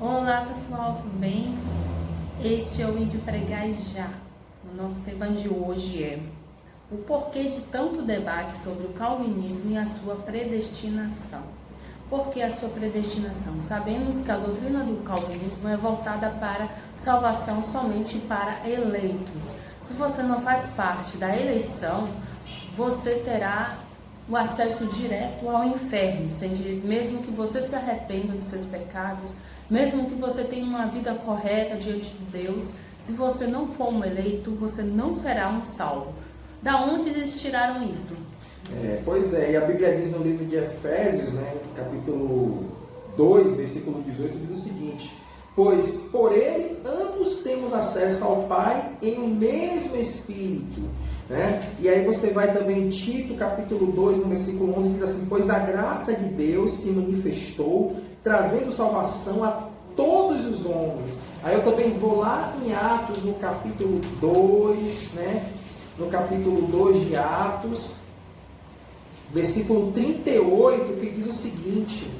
Olá pessoal, tudo bem? Este é o vídeo Pregar Já. O nosso tema de hoje é o porquê de tanto debate sobre o calvinismo e a sua predestinação. Por que a sua predestinação? Sabemos que a doutrina do calvinismo é voltada para salvação somente para eleitos. Se você não faz parte da eleição, você terá o acesso direto ao inferno, mesmo que você se arrependa dos seus pecados, mesmo que você tenha uma vida correta diante de Deus, se você não for um eleito, você não será um salvo. Da onde eles tiraram isso? Pois é, e a Bíblia diz no livro de Efésios, capítulo 2, versículo 18, diz o seguinte: pois por ele ambos temos acesso ao Pai em um mesmo Espírito. E aí você vai também em Tito, capítulo 2, no versículo 11, diz assim: pois a graça de Deus se manifestou, trazendo salvação a todos os homens. Aí eu também vou lá em Atos, no capítulo 2, no capítulo 2 de Atos, versículo 38, que diz o seguinte: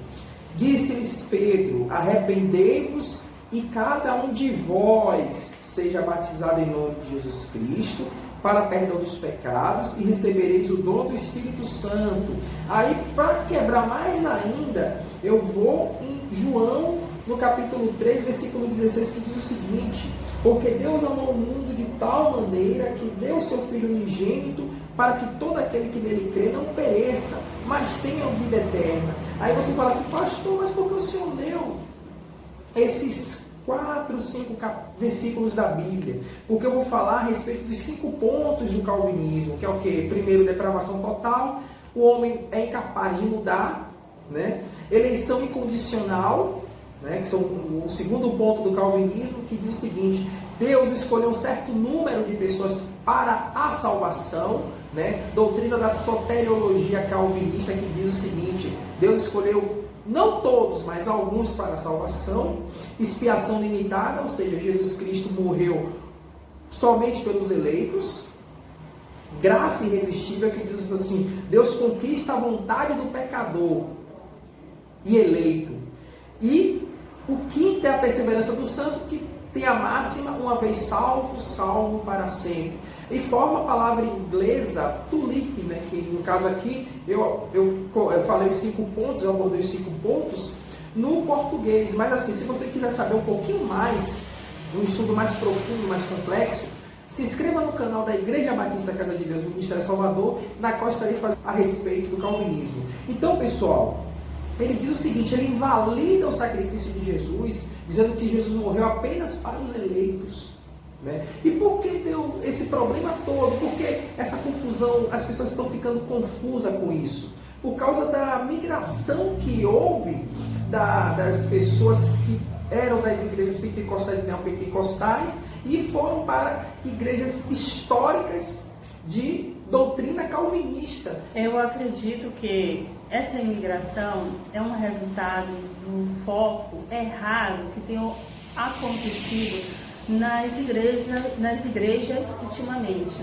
disse-lhes Pedro, arrependei-vos e cada um de vós seja batizado em nome de Jesus Cristo, para perdão dos pecados, e recebereis o dom do Espírito Santo. Aí, para quebrar mais ainda, eu vou em João, no capítulo 3, versículo 16, que diz o seguinte: porque Deus amou o mundo de tal maneira que deu o seu Filho unigênito, para que todo aquele que nele crê não pereça, mas tenha vida eterna. Aí você fala assim: pastor, mas por que o senhor leu esses 4, 5 versículos da Bíblia? Porque eu vou falar a respeito dos 5 pontos do calvinismo, que é o quê? Primeiro, depravação total, o homem é incapaz de mudar, eleição incondicional, que são o segundo ponto do calvinismo, que diz o seguinte: Deus escolheu um certo número de pessoas para a salvação, doutrina da soteriologia calvinista, que diz o seguinte: Deus escolheu não todos, mas alguns para a salvação. Expiação limitada, ou seja, Jesus Cristo morreu somente pelos eleitos. Graça irresistível, que diz assim: Deus conquista a vontade do pecador e eleito. E o quinto é a perseverança do santo, que tem a máxima: uma vez salvo, salvo para sempre. E forma a palavra inglesa tulip, que no caso aqui eu falei os 5 pontos, eu abordei os 5 pontos no português. Mas assim, se você quiser saber um pouquinho mais, um estudo mais profundo, mais complexo, se inscreva no canal da Igreja Batista Casa de Deus, Ministério Salvador, na qual estarei fazendo a respeito do calvinismo. Então, pessoal, ele diz o seguinte: ele invalida o sacrifício de Jesus, dizendo que Jesus morreu apenas para os eleitos. E por que deu esse problema todo? Por que essa confusão? As pessoas estão ficando confusas com isso. Por causa da migração que houve das pessoas que eram das igrejas pentecostais e neopentecostais e foram para igrejas históricas de doutrina calvinista. Eu acredito que essa imigração é um resultado do foco errado que tem acontecido nas igrejas ultimamente,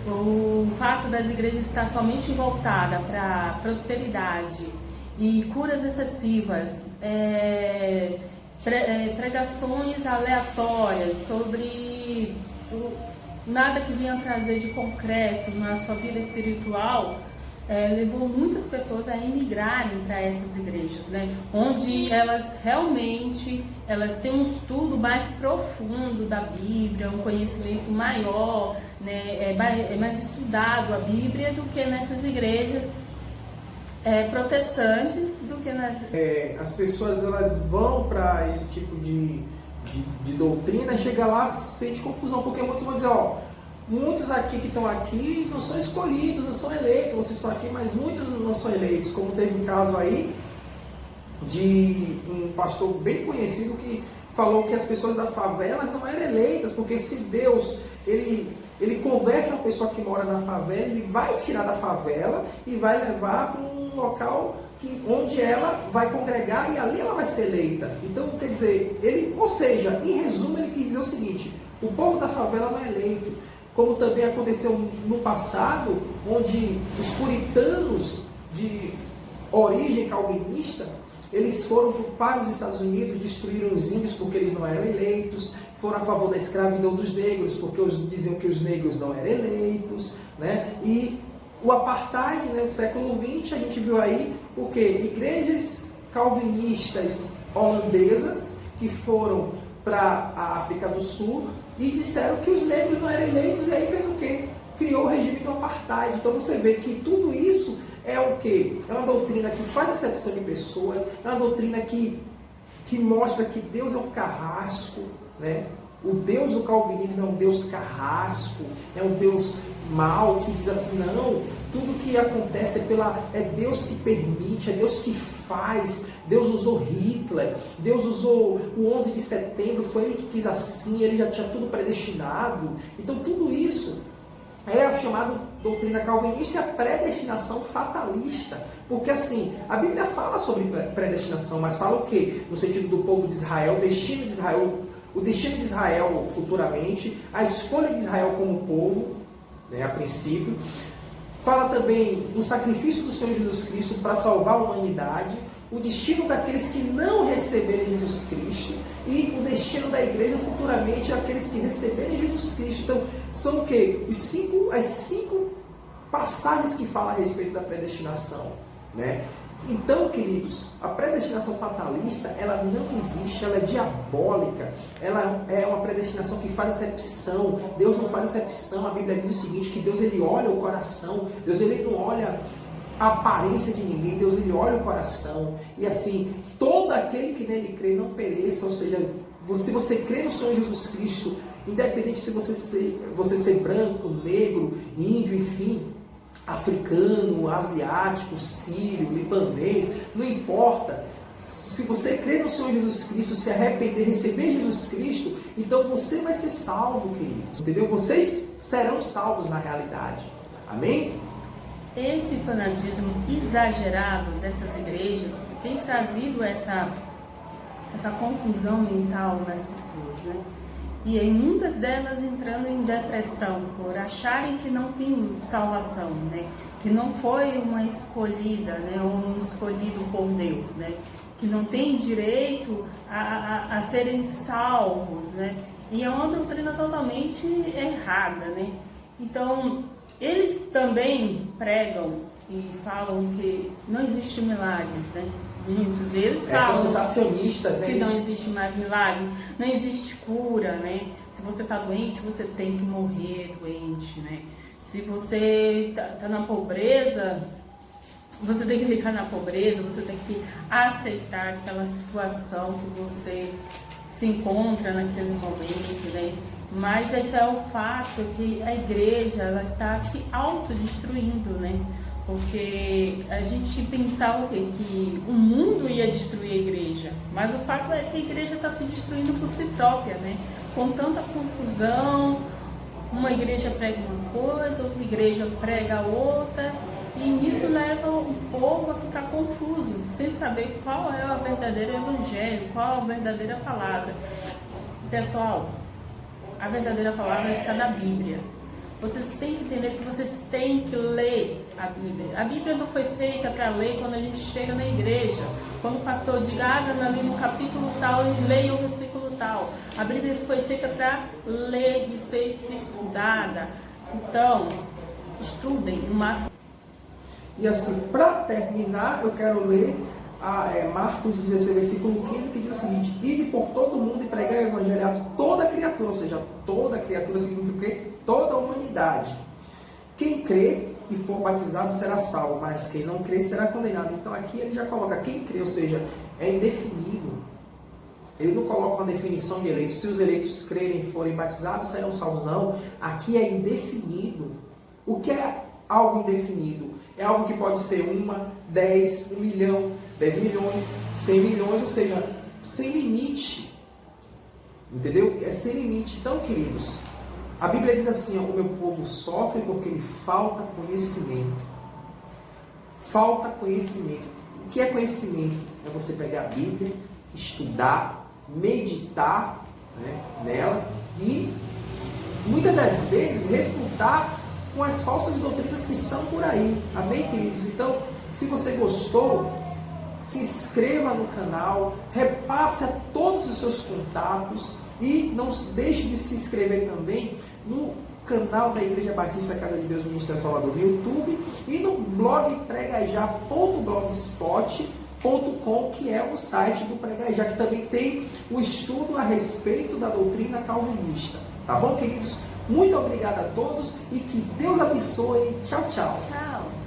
O fato das igrejas estar somente voltada para prosperidade e curas excessivas, pregações aleatórias sobre nada que venha trazer de concreto na sua vida espiritual, levou muitas pessoas a emigrarem para essas igrejas, onde elas realmente têm um estudo mais profundo da Bíblia, um conhecimento maior, é mais estudado a Bíblia do que nessas igrejas protestantes, do que nas... As pessoas elas vão para esse tipo de doutrina, chega lá, sente confusão, porque muitos vão dizer: muitos aqui que estão aqui não são escolhidos, não são eleitos, vocês estão aqui, mas muitos não são eleitos. Como teve um caso aí de um pastor bem conhecido que falou que as pessoas da favela não eram eleitas, porque se Deus ele converte uma pessoa que mora na favela, ele vai tirar da favela e vai levar para um local onde ela vai congregar e ali ela vai ser eleita. Então, quer dizer, ou seja, em resumo, ele quis dizer o seguinte: o povo da favela não é eleito. Como também aconteceu no passado, onde os puritanos de origem calvinista, eles foram para os Estados Unidos, destruíram os índios porque eles não eram eleitos, foram a favor da escravidão dos negros porque diziam que os negros não eram eleitos, né? E o apartheid, né, no século XX, a gente viu aí o quê? Igrejas calvinistas holandesas que foram para a África do Sul e disseram que os negros não eram eleitos, e aí fez o quê? Criou o regime do apartheid. Então você vê que tudo isso é o quê? É uma doutrina que faz acepção de pessoas, é uma doutrina que mostra que Deus é um carrasco, né? O Deus do calvinismo é um Deus carrasco, é um Deus mau, que diz assim, não, tudo que acontece é Deus que permite, é Deus que faz. Deus usou Hitler, Deus usou o 11 de setembro, foi Ele que quis assim, Ele já tinha tudo predestinado. Então tudo isso é a chamada doutrina calvinista e a predestinação fatalista. Porque assim, a Bíblia fala sobre predestinação, mas fala o quê? No sentido do povo de Israel, o destino de Israel futuramente, a escolha de Israel como povo, né, a princípio. Fala também do sacrifício do Senhor Jesus Cristo para salvar a humanidade, o destino daqueles que não receberem Jesus Cristo e o destino da igreja futuramente aqueles que receberem Jesus Cristo. Então, são o quê? As cinco passagens que falam a respeito da predestinação, né? Então, queridos, a predestinação fatalista, ela não existe, ela é diabólica, ela é uma predestinação que faz acepção. Deus não faz acepção. A Bíblia diz o seguinte, que Deus ele olha o coração, Deus ele não olha a aparência de ninguém, Deus ele olha o coração. E assim, todo aquele que nele crê não pereça, ou seja, se você crê no Senhor Jesus Cristo, independente se você ser branco, negro, índio, enfim, africano, asiático, sírio, libanês, não importa. Se você crer no Senhor Jesus Cristo, se arrepender, receber Jesus Cristo, então você vai ser salvo, queridos. Entendeu? Vocês serão salvos na realidade. Amém? Esse fanatismo exagerado dessas igrejas tem trazido essa confusão mental nas pessoas, né? E em muitas delas entrando em depressão por acharem que não tem salvação, né? Que não foi uma escolhida, né? Um escolhido por Deus, né? Que não tem direito a serem salvos, né? E é uma doutrina totalmente errada, né? Então, eles também pregam e falam que não existe milagres, né? Muitos deles falam são sensacionistas, né? Que não existe mais milagre, não existe cura, né? Se você está doente, você tem que morrer doente, né? Se você tá na pobreza, você tem que ficar na pobreza, você tem que aceitar aquela situação que você se encontra naquele momento, né? Mas esse é o fato que a igreja ela está se autodestruindo, né? Porque a gente pensava que o mundo ia destruir a igreja, mas o fato é que a igreja está se destruindo por si própria, né? Com tanta confusão, uma igreja prega uma coisa, outra igreja prega outra, e nisso leva o povo a ficar confuso, sem saber qual é o verdadeiro evangelho, qual a verdadeira palavra. Pessoal, a verdadeira palavra está na Bíblia. Vocês têm que entender que vocês têm que ler a Bíblia. A Bíblia não foi feita para ler quando a gente chega na igreja. Quando o pastor diga, ali no capítulo tal, e leia o versículo tal. A Bíblia foi feita para ler e ser estudada. Então, estudem o máximo. E assim, para terminar, eu quero ler Marcos 16, versículo 15, que diz o seguinte: ide por todo mundo e pregai o evangelho a toda criatura, ou seja, toda criatura significa o quê? Toda a humanidade. Quem crê e for batizado será salvo, mas quem não crê será condenado. Então aqui ele já coloca quem crê, ou seja, é indefinido. Ele não coloca uma definição de eleitos. Se os eleitos crerem e forem batizados, serão salvos. Não, aqui é indefinido. O que é algo indefinido? É algo que pode ser 1, 10, 1 milhão, 10 milhões, 100 milhões, ou seja, sem limite. Entendeu? É sem limite. Então, queridos, a Bíblia diz assim, o meu povo sofre porque lhe falta conhecimento. Falta conhecimento. O que é conhecimento? É você pegar a Bíblia, estudar, meditar, né, nela e, muitas das vezes, refutar com as falsas doutrinas que estão por aí. Amém, queridos? Então, se você gostou, se inscreva no canal, repasse a todos os seus contatos e não deixe de se inscrever também no canal da Igreja Batista Casa de Deus Ministério Salvador no YouTube e no blog pregajar.blogspot.com, que é o site do Pregajar, que também tem o estudo a respeito da doutrina calvinista. Tá bom, queridos? Muito obrigado a todos e que Deus abençoe. Tchau, tchau. Tchau.